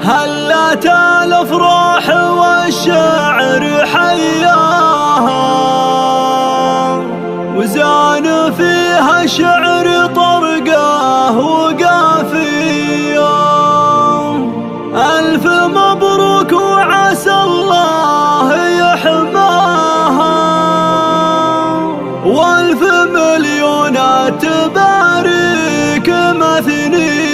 هلت الافراح والشعر حياها، وزان فيها شعر طرقه وقافيه. الف مبروك وعسى الله يحماها، والف مليونات تبارك مثنيه.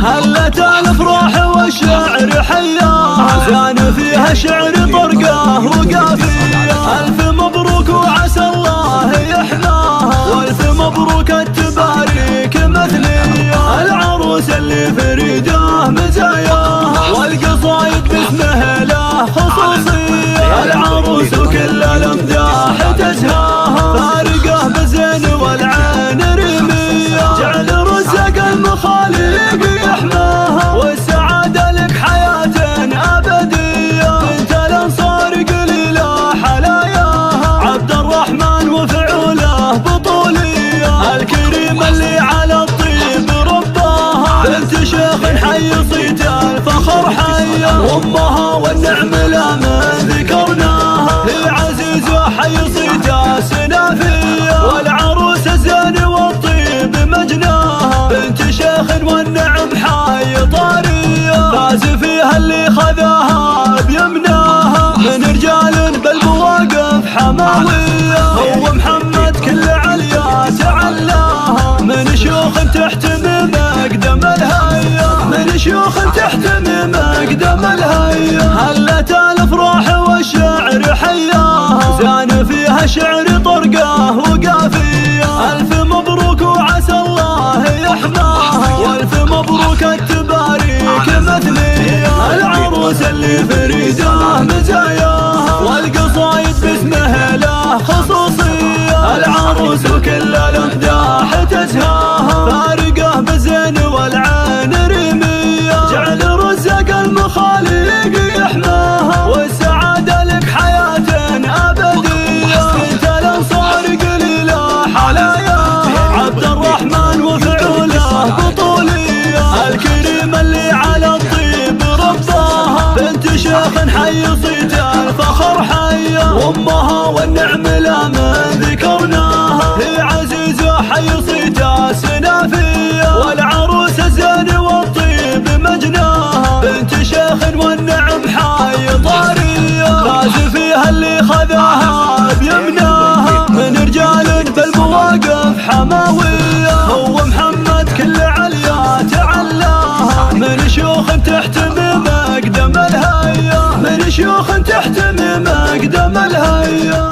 هلت الافراح والشعر حياها، زان فيها شعر طرقه وقافيه. الف مبروك وعسى الله يحماها، والف مبروك التبارك مثنيه. العروس اللي فريده مزاياها، والقصايد باسمه له خصوصيه. العروس وكل الامداح تزهاها، فارقه بالزين والعين رميه. جعل رزق المخاليق يحماها، والسعاده لك حياه ابديه. بنت الانصار قليله حلاياها، عبد الرحمن وفعوله بطوليه. الكريم اللي على الطيب رباها، بنت شيخ حي صيت الفخر حيه. وامها والنعم لا من ذكرناها، هي عزيزه حي صيت سنافيه. والعروس الزين والطيب مجناها، بنت شيخ والنعم حي طاريه. فاز فيها اللي خذاها بيمناها، من رجال بالمواقف حماويه. هو محمد كل عليا تعلاها، من شيوخ تحتمي مقدم الهيا. من شيوخ تحتمي مقدم الهيا. هلت الافراح والشعر حياها، زان فيها شعر طرقه وقافيه. الف مبروك وعسى الله يحماها، والف مبروك التبارك مثنيه. العروس اللي فريده مزاياها، والقصايد باسمه له خصوصيه. العروس وكل الامداح تزهاها، فارقه بالزين والعين رميه. جعل رزق المخاليق يحماها، والسعاده لك حياه ابديه. بنت الانصار قليله حلاياها، عبد الرحمن وفعوله بطوليه. الكريم اللي على الطيب رباها، بنت شيخ حي صيت الفخر حيه. وامها والنعم لا من ذكرناها، هي عزيزه حي صيت سنافيه. والعروس الزين والطيب مجناها، بنت شيخ والنعم حي طاريه. فاز فيها اللي خذاها بيمناها، من رجال بالمواقف حماويه. هو محمد كل عليا تعلاها، من شيوخ تحتمي مقدم الهيا. من شيوخ تحتمي مقدم الهيا.